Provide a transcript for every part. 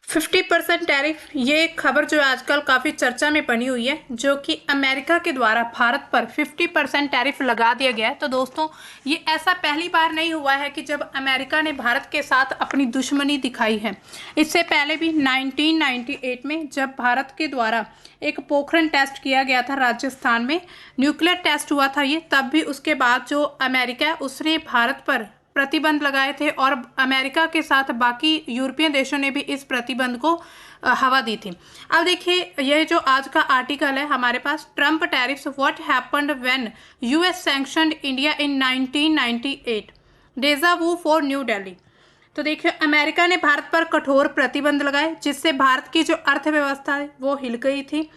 50% tariff, ये खबर जो आजकल काफ़ी चर्चा में बनी हुई है, जो कि अमेरिका के द्वारा भारत पर 50% टैरिफ लगा दिया गया है। तो दोस्तों, ये ऐसा पहली बार नहीं हुआ है कि जब अमेरिका ने भारत के साथ अपनी दुश्मनी दिखाई है। इससे पहले भी 1998 में जब भारत के द्वारा एक पोखरण टेस्ट किया गया था राजस्थान में, न्यूक्लियर टेस्ट हुआ था ये, तब भी उसके बाद जो अमेरिका है उसने भारत पर प्रतिबंध लगाए थे और अमेरिका के साथ बाकी यूरोपियन देशों ने भी इस प्रतिबंध को हवा दी थी। अब देखिए, यह जो आज का आर्टिकल है हमारे पास, Trump tariffs what happened when US sanctioned India in 1998, deja vu for new Delhi. तो देखिए, अमेरिका ने भारत पर कठोर प्रतिबंध लगाए जिससे भारत की जो अर्थव्यवस्था है वो हिल गई थी।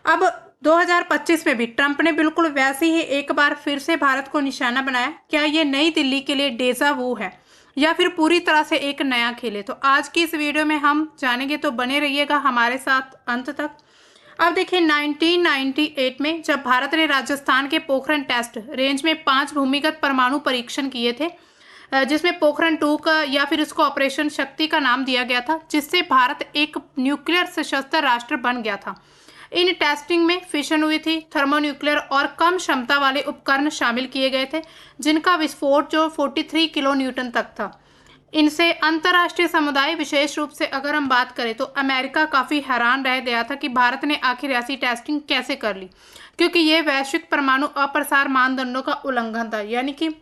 अब 2025 में भी ट्रंप ने बिल्कुल वैसे ही एक बार फिर से भारत को निशाना बनाया। क्या ये नई दिल्ली के लिए डेजा वू है या फिर पूरी तरह से एक नया खेल है? तो आज की इस वीडियो में हम जानेंगे, तो बने रहिएगा हमारे साथ अंत तक। अब देखिए, 1998 में जब भारत ने राजस्थान के पोखरण टेस्ट रेंज में 5 भूमिगत परमाणु परीक्षण किए थे, जिसमें पोखरण 2 का या फिर इसको ऑपरेशन शक्ति का नाम दिया गया था, जिससे भारत एक न्यूक्लियर सशस्त्र राष्ट्र बन गया था। इन टेस्टिंग में फिशन हुई थी, थर्मोन्यूक्लियर और कम क्षमता वाले उपकरण शामिल किए गए थे, जिनका विस्फोट जो 43 किलो न्यूटन तक था। इनसे अंतर्राष्ट्रीय समुदाय, विशेष रूप से अगर हम बात करें तो अमेरिका, काफ़ी हैरान रह गया था कि भारत ने आखिर ऐसी टेस्टिंग कैसे कर ली, क्योंकि ये वैश्विक परमाणु अप्रसार मानदंडों का उल्लंघन था। यानी कि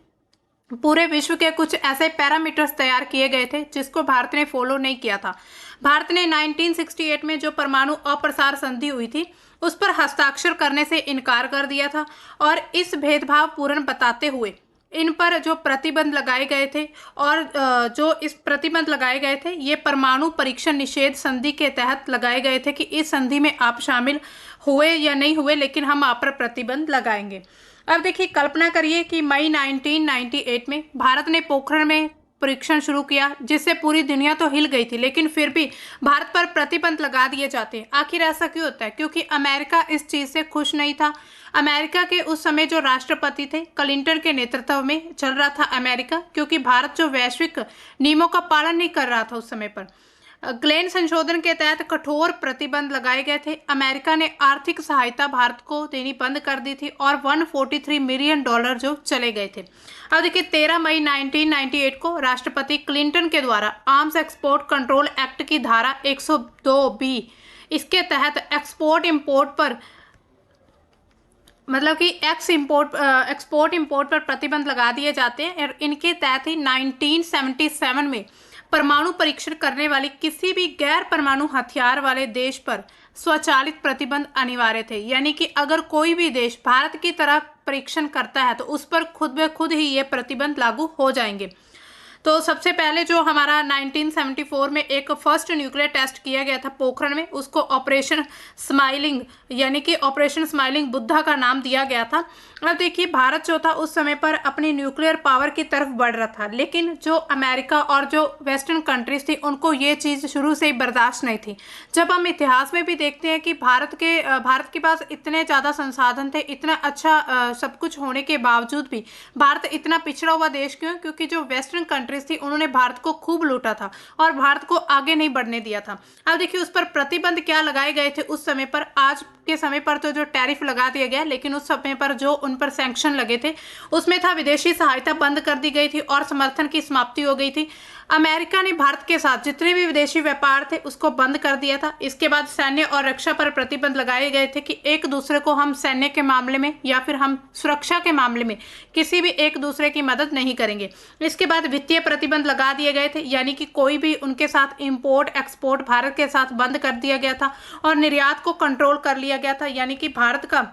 पूरे विश्व के कुछ ऐसे पैरामीटर्स तैयार किए गए थे जिसको भारत ने फॉलो नहीं किया था। भारत ने 1968 में जो परमाणु अप्रसार संधि हुई थी उस पर हस्ताक्षर करने से इनकार कर दिया था और इस भेदभाव पूर्ण बताते हुए इन पर जो प्रतिबंध लगाए गए थे और जो इस प्रतिबंध लगाए गए थे ये परमाणु परीक्षण निषेध संधि के तहत लगाए गए थे कि इस संधि में आप शामिल हुए या नहीं हुए, लेकिन हम आप पर प्रतिबंध लगाएंगे। अब देखिए, कल्पना करिए कि मई 1998 में भारत ने पोखरण में परीक्षण शुरू किया, जिससे पूरी दुनिया तो हिल गई थी, लेकिन फिर भी भारत पर प्रतिबंध लगा दिए जाते हैं। आखिर ऐसा क्यों होता है? क्योंकि अमेरिका इस चीज़ से खुश नहीं था। अमेरिका के उस समय जो राष्ट्रपति थे, क्लिंटन के नेतृत्व में चल रहा था अमेरिका, क्योंकि भारत जो वैश्विक नियमों का पालन नहीं कर रहा था उस समय पर। ग्लेन संशोधन के तहत कठोर प्रतिबंध लगाए गए थे। अमेरिका ने आर्थिक सहायता भारत को देनी बंद कर दी थी और $143 मिलियन जो चले गए थे। अब देखिए, 13 मई 1998 को राष्ट्रपति क्लिंटन के द्वारा आर्म्स एक्सपोर्ट कंट्रोल एक्ट की धारा 102B, इसके तहत एक्सपोर्ट इंपोर्ट पर, मतलब कि एक्सपोर्ट इंपोर्ट पर प्रतिबंध लगा दिए जाते हैं। और इनके तहत ही 1977 में परमाणु परीक्षण करने वाली किसी भी गैर परमाणु हथियार वाले देश पर स्वचालित प्रतिबंध अनिवार्य थे। यानी कि अगर कोई भी देश भारत की तरह परीक्षण करता है तो उस पर खुद ब खुद ही ये प्रतिबंध लागू हो जाएंगे। तो सबसे पहले जो हमारा 1974 में एक फर्स्ट न्यूक्लियर टेस्ट किया गया था पोखरण में, उसको ऑपरेशन स्माइलिंग, यानी कि ऑपरेशन स्माइलिंग बुद्धा का नाम दिया गया था। अब देखिए, भारत जो था उस समय पर अपनी न्यूक्लियर पावर की तरफ बढ़ रहा था, लेकिन जो अमेरिका और जो वेस्टर्न कंट्रीज थी उनको ये चीज़ शुरू से ही बर्दाश्त नहीं थी। जब हम इतिहास में भी देखते हैं कि भारत के पास इतने ज़्यादा संसाधन थे, इतना अच्छा सब कुछ होने के बावजूद भी भारत इतना पिछड़ा हुआ देश क्यों? क्योंकि जो वेस्टर्न कंट्रीज थी उन्होंने भारत को खूब लूटा था और भारत को आगे नहीं बढ़ने दिया था। अब देखिए, उस पर प्रतिबंध क्या लगाए गए थे उस समय पर। आज के समय पर तो जो टैरिफ लगा दिया गया, लेकिन उस समय पर जो उन पर सैंक्शन लगे थे उसमें था विदेशी सहायता बंद कर दी गई थी और समर्थन की समाप्ति हो गई थी। अमेरिका ने भारत के साथ जितने भी विदेशी व्यापार थे उसको बंद कर दिया था। इसके बाद सैन्य और रक्षा पर प्रतिबंध लगाए गए थे कि एक दूसरे को हम सैन्य के मामले में या फिर हम सुरक्षा के मामले में किसी भी एक दूसरे की मदद नहीं करेंगे। इसके बाद वित्तीय प्रतिबंध लगा दिए गए थे, यानी कि कोई भी उनके साथ इंपोर्ट एक्सपोर्ट भारत के साथ बंद कर दिया गया था और निर्यात को कंट्रोल कर लिया गया था। यानी कि भारत का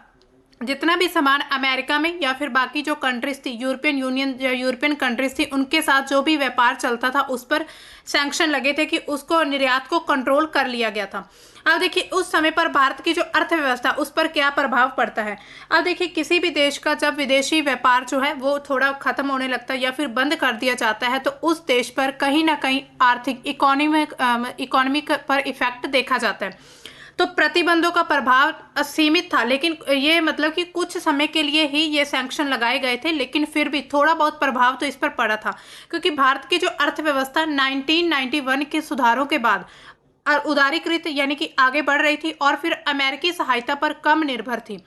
जितना भी सामान अमेरिका में या फिर बाकी जो कंट्रीज थी, यूरोपियन यूनियन या यूरोपियन कंट्रीज थी, उनके साथ जो भी व्यापार चलता था उस पर सैंक्शन लगे थे कि उसको निर्यात को कंट्रोल कर लिया गया था। अब देखिए, उस समय पर भारत की जो अर्थव्यवस्था उस पर क्या प्रभाव पड़ता है। अब देखिए, किसी भी देश का जब विदेशी व्यापार जो है वो थोड़ा खत्म होने लगता है या फिर बंद कर दिया जाता है तो उस देश पर कहीं ना कहीं आर्थिक इकोनॉमी पर इफेक्ट देखा जाता है। तो प्रतिबंधों का प्रभाव सीमित था, लेकिन ये मतलब कि कुछ समय के लिए ही ये सैंक्शन लगाए गए थे, लेकिन फिर भी थोड़ा बहुत प्रभाव तो इस पर पड़ा था, क्योंकि भारत की जो अर्थव्यवस्था 1991 के सुधारों के बाद उदारीकृत यानी कि आगे बढ़ रही थी और फिर अमेरिकी सहायता पर कम निर्भर थी।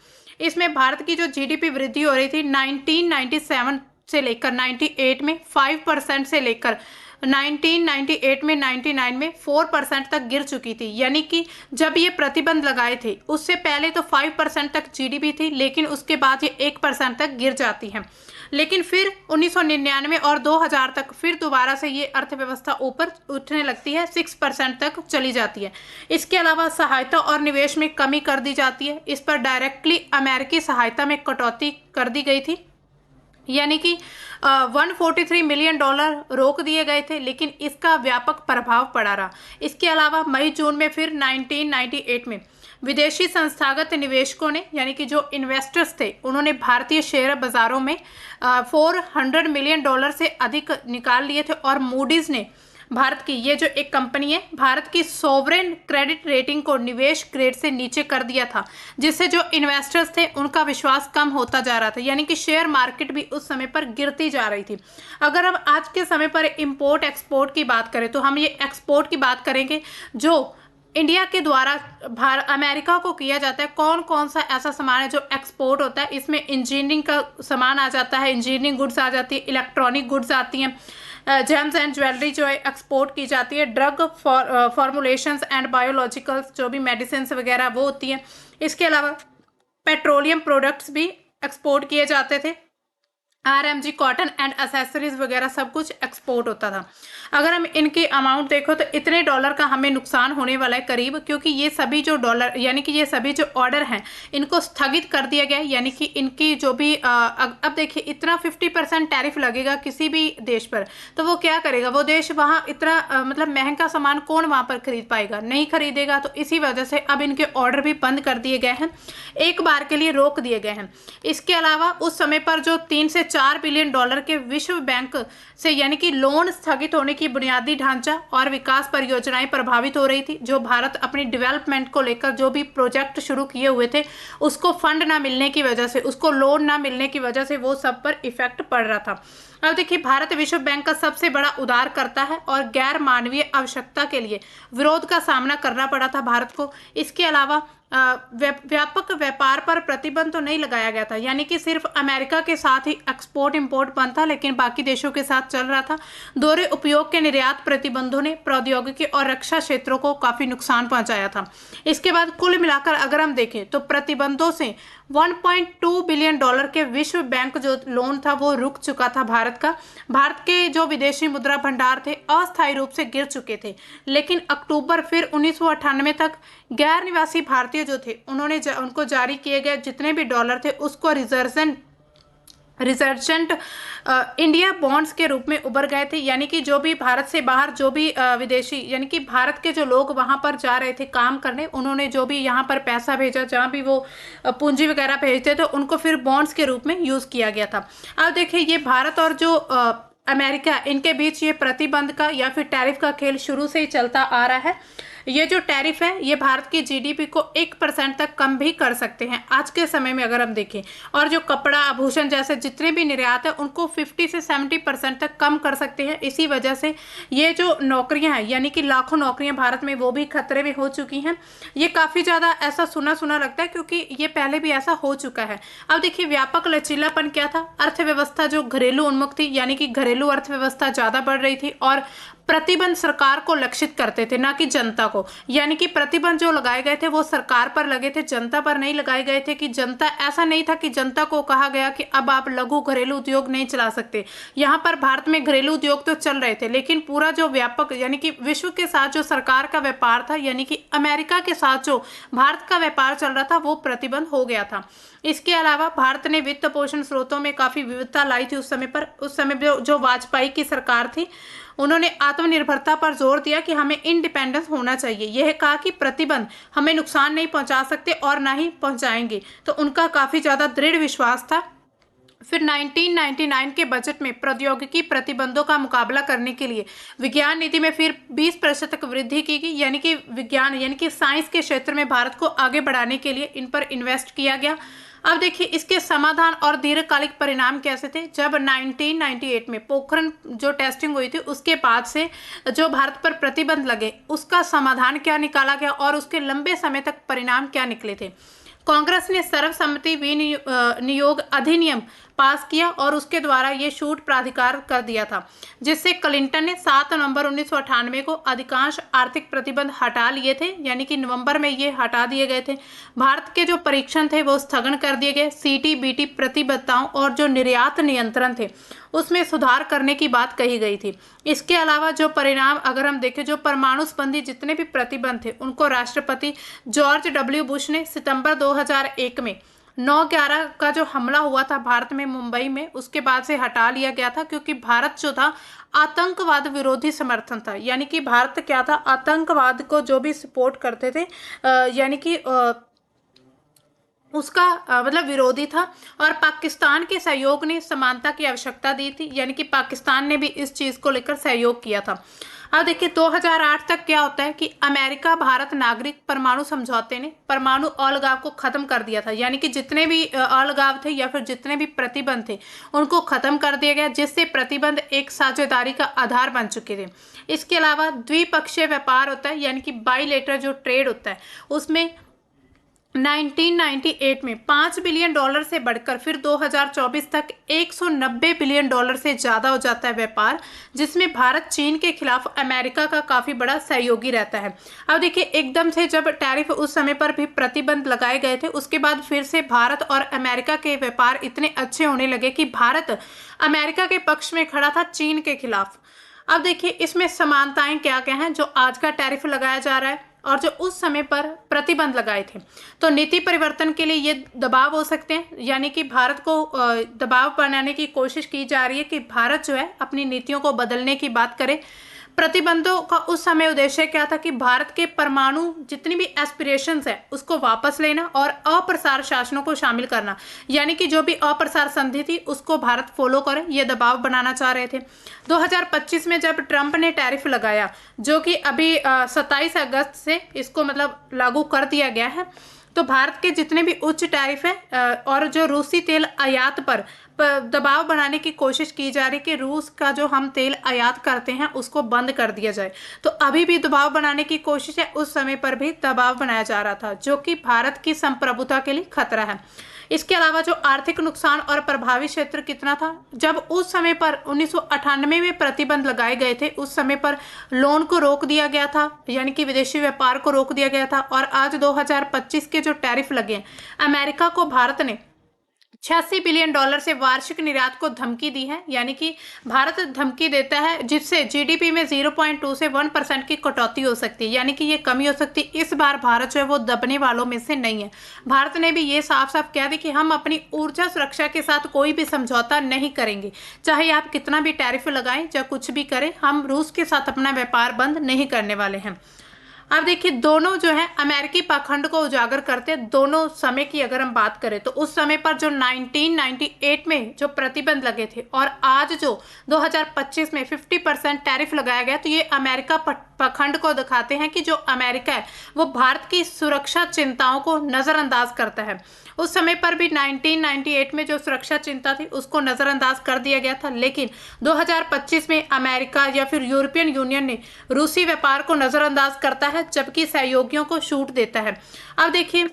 इसमें भारत की जो जीडीपी वृद्धि हो रही थी 1997 से लेकर 98 में 5% से लेकर 1998 में 99 में 4% तक गिर चुकी थी। यानी कि जब ये प्रतिबंध लगाए थे उससे पहले तो 5% तक जीडीपी थी, लेकिन उसके बाद ये 1% तक गिर जाती है। लेकिन फिर 1999 और 2000 तक फिर दोबारा से ये अर्थव्यवस्था ऊपर उठने लगती है, 6% तक चली जाती है। इसके अलावा सहायता और निवेश में कमी कर दी जाती है। इस पर डायरेक्टली अमेरिकी सहायता में कटौती कर दी गई थी, यानी कि 143 मिलियन डॉलर रोक दिए गए थे, लेकिन इसका व्यापक प्रभाव पड़ा रहा। इसके अलावा मई जून में फिर 1998 में विदेशी संस्थागत निवेशकों ने यानी कि जो इन्वेस्टर्स थे उन्होंने भारतीय शेयर बाजारों में 400 मिलियन डॉलर से अधिक निकाल लिए थे और मूडीज ने भारत की ये जो एक कंपनी है भारत की सोवरेन क्रेडिट रेटिंग को निवेश ग्रेड से नीचे कर दिया था, जिससे जो इन्वेस्टर्स थे उनका विश्वास कम होता जा रहा था। यानी कि शेयर मार्केट भी उस समय पर गिरती जा रही थी। अगर हम आज के समय पर इंपोर्ट एक्सपोर्ट की बात करें तो हम ये एक्सपोर्ट की बात करेंगे जो इंडिया के द्वारा अमेरिका को किया जाता है। कौन कौन सा ऐसा सामान है जो एक्सपोर्ट होता है? इसमें इंजीनियरिंग का सामान आ जाता है, इंजीनियरिंग गुड्स आ जाती है, इलेक्ट्रॉनिक गुड्स आती हैं, जेम्स एंड ज्वेलरी जो है एक्सपोर्ट की जाती है, ड्रग फॉर्मुलेशंस एंड बायोलॉजिकल्स जो भी मेडिसिन वगैरह वो होती हैं। इसके अलावा पेट्रोलियम प्रोडक्ट्स भी एक्सपोर्ट किए जाते थे, आरएमजी, कॉटन एंड एसेसरीज वगैरह सब कुछ एक्सपोर्ट होता था। अगर हम इनकी अमाउंट देखो तो इतने डॉलर का हमें नुकसान होने वाला है करीब, क्योंकि ये सभी जो डॉलर यानी कि ये सभी जो ऑर्डर हैं इनको स्थगित कर दिया गया है। यानी कि इनकी जो भी अब देखिए इतना 50% टैरिफ लगेगा किसी भी देश पर, तो वो क्या करेगा? वो देश वहाँ इतना मतलब महंगा सामान कौन वहाँ पर खरीद पाएगा? नहीं खरीदेगा। तो इसी वजह से अब इनके ऑर्डर भी बंद कर दिए गए हैं, एक बार के लिए रोक दिए गए हैं। इसके अलावा उस समय पर जो 3 से 4 बिलियन डॉलर के विश्व बैंक से यानी कि लोन स्थगित होने की बुनियादी ढांचा और विकास परियोजनाएं प्रभावित हो रही थी। जो भारत अपनी डेवलपमेंट को लेकर जो भी प्रोजेक्ट शुरू किए हुए थे उसको फंड ना मिलने की वजह से, उसको लोन ना मिलने की वजह से वो सब पर इफेक्ट पड़ रहा था। अब देखिए भारत विश्व बैंक का सबसे बड़ा उधारकर्ता है और गैर मानवीय आवश्यकता के लिए विरोध का सामना करना पड़ा था भारत को। इसके अलावा व्यापक व्यापार पर प्रतिबंध तो नहीं लगाया गया था, यानी कि सिर्फ अमेरिका के साथ ही एक्सपोर्ट इंपोर्ट बंद था, लेकिन बाकी देशों के साथ चल रहा था। दोहरे उपयोग के निर्यात प्रतिबंधों ने प्रौद्योगिकी और रक्षा क्षेत्रों को काफी नुकसान पहुंचाया था। इसके बाद कुल मिलाकर अगर हम देखें तो प्रतिबंधों से 1.2 बिलियन डॉलर के विश्व बैंक जो लोन था वो रुक चुका था भारत का। भारत के जो विदेशी मुद्रा भंडार थे अस्थायी रूप से गिर चुके थे, लेकिन अक्टूबर फिर 1998 तक गैर निवासी भारतीय जो थे उनको जारी किए गए जितने भी डॉलर थे उसको रिजर्जेंट इंडिया बॉन्ड्स के रूप में उभर गए थे। यानी कि जो भी भारत से बाहर जो भी विदेशी यानी कि भारत के जो लोग वहां पर जा रहे थे काम करने, उन्होंने जो भी यहाँ पर पैसा भेजा, जहाँ भी वो पूंजी वगैरह भेजते थे उनको फिर बॉन्ड्स के रूप में यूज किया गया था। अब देखिए ये भारत और जो अमेरिका इनके बीच ये प्रतिबंध का या फिर टैरिफ का खेल शुरू से ही चलता आ रहा है। ये जो टैरिफ है ये भारत की जीडीपी को 1% तक कम भी कर सकते हैं आज के समय में अगर हम देखें, और जो कपड़ा आभूषण जैसे जितने भी निर्यात है उनको 50 से 70% तक कम कर सकते हैं। इसी वजह से ये जो नौकरियां हैं यानी कि लाखों नौकरियां भारत में वो भी खतरे में हो चुकी हैं। ये काफ़ी ज़्यादा ऐसा सुना सुना लगता है क्योंकि ये पहले भी ऐसा हो चुका है। अब देखिए व्यापक लचीलापन क्या था? अर्थव्यवस्था जो घरेलू उन्मुख थी यानी कि घरेलू अर्थव्यवस्था ज़्यादा बढ़ रही थी और प्रतिबंध सरकार को लक्षित करते थे ना कि जनता को। यानी कि प्रतिबंध जो लगाए गए थे वो सरकार पर लगे थे, जनता पर नहीं लगाए गए थे। कि जनता ऐसा नहीं था कि जनता को कहा गया कि अब आप लघु घरेलू उद्योग नहीं चला सकते। यहाँ पर भारत में घरेलू उद्योग तो चल रहे थे, लेकिन पूरा जो व्यापक यानी कि विश्व के साथ जो सरकार का व्यापार था यानी कि अमेरिका के साथ जो भारत का व्यापार चल रहा था वो प्रतिबंध हो गया था। इसके अलावा भारत ने वित्त पोषण स्रोतों में काफी विविधता लाई थी उस समय जो वाजपेयी की सरकार थी उन्होंने आत्मनिर्भरता पर जोर दिया कि हमें इंडिपेंडेंस होना चाहिए। यह कहा कि प्रतिबंध हमें नुकसान नहीं पहुंचा सकते और ना ही पहुंचाएंगे, तो उनका काफी ज्यादा दृढ़ विश्वास था। फिर 1999 के बजट में प्रौद्योगिकी प्रतिबंधों का मुकाबला करने के लिए विज्ञान नीति में फिर 20% तक वृद्धि की गई। यानी कि विज्ञान यानी कि साइंस के क्षेत्र में भारत को आगे बढ़ाने के लिए इन पर इन्वेस्ट किया गया। अब देखिए इसके समाधान और दीर्घकालिक परिणाम कैसे थे। जब 1998 में पोखरण जो टेस्टिंग हुई थी उसके बाद से जो भारत पर प्रतिबंध लगे उसका समाधान क्या निकाला गया और उसके लंबे समय तक परिणाम क्या निकले थे। कांग्रेस ने सर्वसम्मति विनियोग अधिनियम पास किया और उसके द्वारा ये छूट प्राधिकार कर दिया था, जिससे क्लिंटन ने 7 नवंबर 1998 को अधिकांश आर्थिक प्रतिबंध हटा लिए थे, यानी कि नवंबर में ये हटा दिए गए थे। भारत के जो परीक्षण थे वो स्थगन कर दिए गए। सीटीबीटी प्रतिबद्धताओं और जो निर्यात नियंत्रण थे उसमें सुधार करने की बात कही गई थी। इसके अलावा जो परिणाम अगर हम देखें, जो परमाणु संबंधी जितने भी प्रतिबंध थे उनको राष्ट्रपति जॉर्ज डब्ल्यू बुश ने सितंबर 2001 में 9/11 का जो हमला हुआ था भारत में मुंबई में, उसके बाद से हटा लिया गया था, क्योंकि भारत जो था आतंकवाद विरोधी समर्थन था, यानी कि भारत क्या था, आतंकवाद को जो भी सपोर्ट करते थे यानी कि उसका मतलब विरोधी था। और पाकिस्तान के सहयोग ने समानता की आवश्यकता दी थी, यानी कि पाकिस्तान ने भी इस चीज़ को लेकर सहयोग किया था। अब देखिए 2008 तक क्या होता है कि अमेरिका भारत नागरिक परमाणु समझौते ने परमाणु अलगाव को खत्म कर दिया था, यानी कि जितने भी अलगाव थे या फिर जितने भी प्रतिबंध थे उनको खत्म कर दिया गया, जिससे प्रतिबंध एक साझेदारी का आधार बन चुके थे। इसके अलावा द्विपक्षीय व्यापार होता है, यानी कि बाइलेटरल जो ट्रेड होता है उसमें 1998 में $5 बिलियन से बढ़कर फिर 2024 तक $190 बिलियन से ज़्यादा हो जाता है व्यापार, जिसमें भारत चीन के खिलाफ अमेरिका का काफ़ी बड़ा सहयोगी रहता है। अब देखिए एकदम से जब टैरिफ उस समय पर भी प्रतिबंध लगाए गए थे, उसके बाद फिर से भारत और अमेरिका के व्यापार इतने अच्छे होने लगे कि भारत अमेरिका के पक्ष में खड़ा था चीन के खिलाफ। अब देखिए इसमें समानताएं क्या क्या हैं जो आज का टैरिफ लगाया जा रहा है और जो उस समय पर प्रतिबंध लगाए थे। तो नीति परिवर्तन के लिए ये दबाव हो सकते हैं, यानी कि भारत को दबाव बनाने की कोशिश की जा रही है कि भारत जो है अपनी नीतियों को बदलने की बात करे। प्रतिबंधों का उस समय उद्देश्य क्या था कि भारत के परमाणु जितनी भी एस्पिरेशंस है उसको वापस लेना और अप्रसार शासनों को शामिल करना, यानी कि जो भी अप्रसार संधि थी उसको भारत फॉलो करे, ये दबाव बनाना चाह रहे थे। 2025 में जब ट्रंप ने टैरिफ लगाया, जो कि अभी 27 अगस्त से इसको मतलब लागू कर दिया गया है, तो भारत के जितने भी उच्च टैरिफ है और जो रूसी तेल आयात पर दबाव बनाने की कोशिश की जा रही कि रूस का जो हम तेल आयात करते हैं उसको बंद कर दिया जाए। तो अभी भी दबाव बनाने की कोशिश है, उस समय पर भी दबाव बनाया जा रहा था, जो कि भारत की संप्रभुता के लिए खतरा है। इसके अलावा जो आर्थिक नुकसान और प्रभावी क्षेत्र कितना था, जब उस समय पर 1998 में प्रतिबंध लगाए गए थे उस समय पर लोन को रोक दिया गया था, यानी कि विदेशी व्यापार को रोक दिया गया था। और आज 2025 के जो टैरिफ लगे, अमेरिका को भारत ने $86 बिलियन से वार्षिक निर्यात को धमकी दी है, यानी कि भारत धमकी देता है जिससे जीडीपी में 0.2 से 1% की कटौती हो सकती है, यानी कि ये कमी हो सकती है। इस बार भारत जो है वो दबने वालों में से नहीं है। भारत ने भी ये साफ साफ कह दी कि हम अपनी ऊर्जा सुरक्षा के साथ कोई भी समझौता नहीं करेंगे, चाहे आप कितना भी टैरिफ लगाएं या कुछ भी करें, हम रूस के साथ अपना व्यापार बंद नहीं करने वाले हैं। अब देखिए दोनों जो है अमेरिकी पाखंड को उजागर करते हैं। दोनों समय की अगर हम बात करें तो उस समय पर जो 1998 में जो प्रतिबंध लगे थे और आज जो 2025 में 50% टैरिफ लगाया गया, तो ये अमेरिका पाखंड को दिखाते हैं कि जो अमेरिका है वो भारत की सुरक्षा चिंताओं को नज़रअंदाज करता है। उस समय पर भी 1998 में जो सुरक्षा चिंता थी उसको नज़रअंदाज कर दिया गया था, लेकिन 2025 में अमेरिका या फिर यूरोपियन यूनियन ने रूसी व्यापार को नज़रअंदाज करता है, जबकि सहयोगियों को छूट देता है। अब देखिए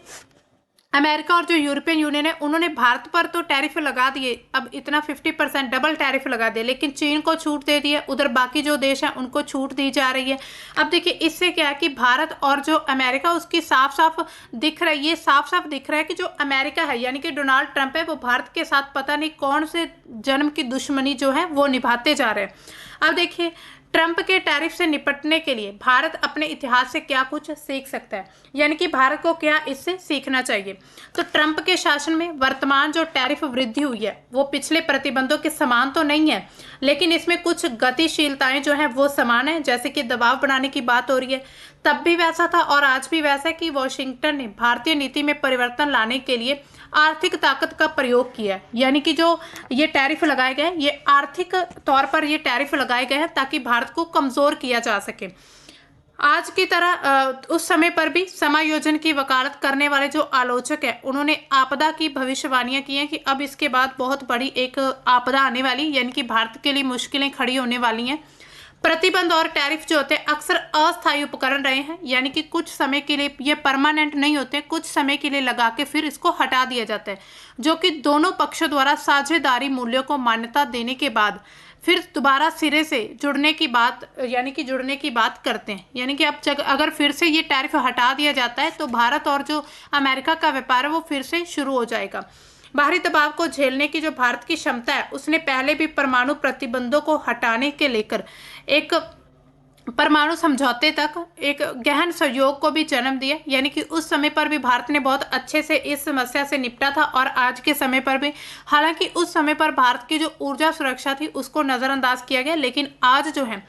अमेरिका और जो यूरोपियन यूनियन है उन्होंने भारत पर तो टैरिफ लगा दिए, अब इतना 50% डबल टैरिफ लगा दिए, लेकिन चीन को छूट दे दी है, उधर बाकी जो देश हैं उनको छूट दी जा रही है। अब देखिए इससे क्या है कि भारत और जो अमेरिका उसकी साफ साफ दिख रहा है, ये साफ साफ दिख रहा है कि जो अमेरिका है यानी कि डोनाल्ड ट्रंप है वो भारत के साथ पता नहीं कौन से जन्म की दुश्मनी जो है वो निभाते जा रहे हैं। अब देखिए ट्रंप के टैरिफ से निपटने के लिए भारत अपने इतिहास से क्या कुछ सीख सकता है, यानी कि भारत को क्या इससे सीखना चाहिए। तो ट्रंप के शासन में वर्तमान जो टैरिफ वृद्धि हुई है वो पिछले प्रतिबंधों के समान तो नहीं है, लेकिन इसमें कुछ गतिशीलताएं जो हैं वो समान है। जैसे कि दबाव बनाने की बात हो रही है, तब भी वैसा था और आज भी वैसा है कि वॉशिंगटन ने भारतीय नीति में परिवर्तन लाने के लिए आर्थिक ताकत का प्रयोग किया है, यानी कि जो ये टैरिफ लगाए गए ये आर्थिक तौर पर ये टैरिफ लगाए गए हैं ताकि भारत को कमज़ोर किया जा सके। आज की तरह उस समय पर भी समायोजन की वकालत करने वाले जो आलोचक है, उन्होंने आपदा की भविष्यवाणियां की हैं कि अब इसके बाद बहुत बड़ी एक आपदा आने वाली, यानी कि भारत के लिए मुश्किलें खड़ी होने वाली हैं। प्रतिबंध और टैरिफ जो होते हैं अक्सर अस्थायी उपकरण रहे हैं, यानी कि कुछ समय के लिए ये परमानेंट नहीं होते, कुछ समय के लिए लगा के फिर इसको हटा दिया जाता है, जो कि दोनों पक्षों द्वारा साझेदारी मूल्यों को मान्यता देने के बाद फिर दोबारा सिरे से जुड़ने की बात, यानी कि जुड़ने की बात करते हैं। यानी कि अब अगर फिर से ये टैरिफ हटा दिया जाता है तो भारत और जो अमेरिका का व्यापार है वो फिर से शुरू हो जाएगा। बाहरी दबाव को झेलने की जो भारत की क्षमता है, उसने पहले भी परमाणु प्रतिबंधों को हटाने के लेकर एक परमाणु समझौते तक एक गहन सहयोग को भी जन्म दिया। यानी कि उस समय पर भी भारत ने बहुत अच्छे से इस समस्या से निपटा था, और आज के समय पर भी, हालांकि उस समय पर भारत की जो ऊर्जा सुरक्षा थी उसको नज़रअंदाज किया गया, लेकिन आज जो है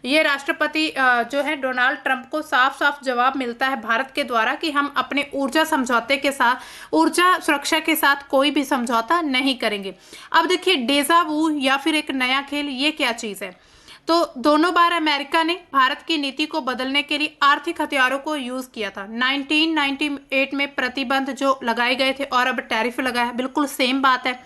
ये राष्ट्रपति जो है डोनाल्ड ट्रंप को साफ साफ जवाब मिलता है भारत के द्वारा कि हम अपने ऊर्जा समझौते के साथ, ऊर्जा सुरक्षा के साथ कोई भी समझौता नहीं करेंगे। अब देखिए, डेजा वू या फिर एक नया खेल, ये क्या चीज़ है? तो दोनों बार अमेरिका ने भारत की नीति को बदलने के लिए आर्थिक हथियारों को यूज किया था। 1998 में प्रतिबंध जो लगाए गए थे और अब टैरिफ लगा है, बिल्कुल सेम बात है।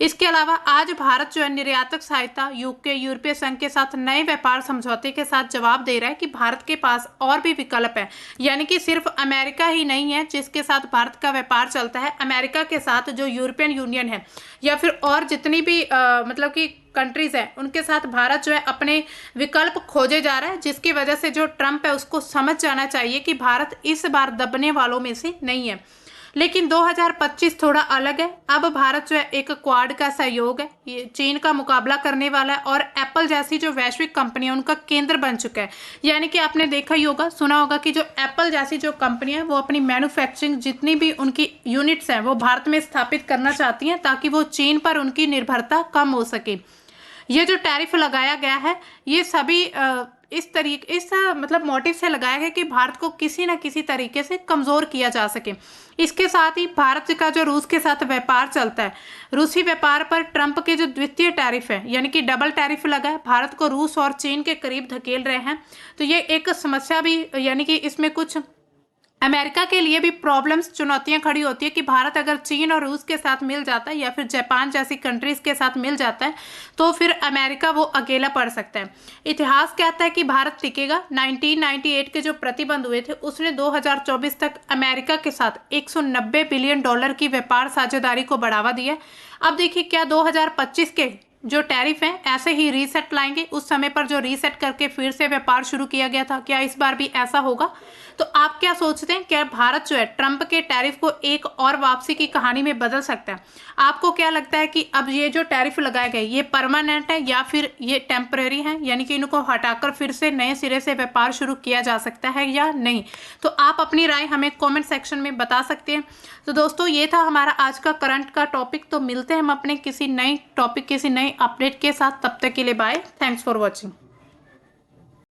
इसके अलावा आज भारत जो है निर्यातक सहायता, यूके, यूरोपीय संघ के साथ नए व्यापार समझौते के साथ जवाब दे रहा है कि भारत के पास और भी विकल्प है। यानी कि सिर्फ अमेरिका ही नहीं है जिसके साथ भारत का व्यापार चलता है, अमेरिका के साथ जो यूरोपियन यूनियन है या फिर और जितनी भी मतलब कि कंट्रीज है, उनके साथ भारत जो है अपने विकल्प खोजे जा रहा है, जिसकी वजह से जो ट्रंप है उसको समझ जाना चाहिए कि भारत इस बार दबने वालों में से नहीं है। लेकिन 2025 थोड़ा अलग है। अब भारत जो है एक क्वाड का सहयोग है, ये चीन का मुकाबला करने वाला है और एप्पल जैसी जो वैश्विक कंपनी है उनका केंद्र बन चुका है। यानी कि आपने देखा ही होगा, सुना होगा कि जो एप्पल जैसी जो कंपनी है वो अपनी मैन्युफैक्चरिंग जितनी भी उनकी यूनिट्स हैं वो भारत में स्थापित करना चाहती हैं, ताकि वो चीन पर उनकी निर्भरता कम हो सके। ये जो टैरिफ लगाया गया है ये सभी इस मतलब मोटिव से लगाया गया कि भारत को किसी न किसी तरीके से कमज़ोर किया जा सके। इसके साथ ही भारत का जो रूस के साथ व्यापार चलता है, रूसी व्यापार पर ट्रंप के जो द्वितीय टैरिफ है, यानी कि डबल टैरिफ लगा है, भारत को रूस और चीन के करीब धकेल रहे हैं। तो ये एक समस्या भी, यानी कि इसमें कुछ अमेरिका के लिए भी प्रॉब्लम्स, चुनौतियां खड़ी होती है कि भारत अगर चीन और रूस के साथ मिल जाता है या फिर जापान जैसी कंट्रीज के साथ मिल जाता है तो फिर अमेरिका वो अकेला पड़ सकता है। इतिहास कहता है कि भारत टिकेगा। 1998 के जो प्रतिबंध हुए थे उसने 2024 तक अमेरिका के साथ 190 बिलियन डॉलर की व्यापार साझेदारी को बढ़ावा दिया। अब देखिए, क्या 2025 के जो टैरिफ हैं ऐसे ही रीसेट लाएंगे? उस समय पर जो रीसेट करके फिर से व्यापार शुरू किया गया था, क्या इस बार भी ऐसा होगा? तो आप क्या सोचते हैं, क्या भारत जो है ट्रंप के टैरिफ को एक और वापसी की कहानी में बदल सकता है? आपको क्या लगता है कि अब ये जो टैरिफ लगाए गए ये परमानेंट है या फिर ये टेम्परेरी है, यानी कि इनको हटाकर फिर से नए सिरे से व्यापार शुरू किया जा सकता है या नहीं? तो आप अपनी राय हमें कॉमेंट सेक्शन में बता सकते हैं। तो दोस्तों, ये था हमारा आज का करंट का टॉपिक। तो मिलते हैं हम अपने किसी नए टॉपिक, किसी नए अपडेट के साथ। तब तक के लिए बाय। Thanks for watching.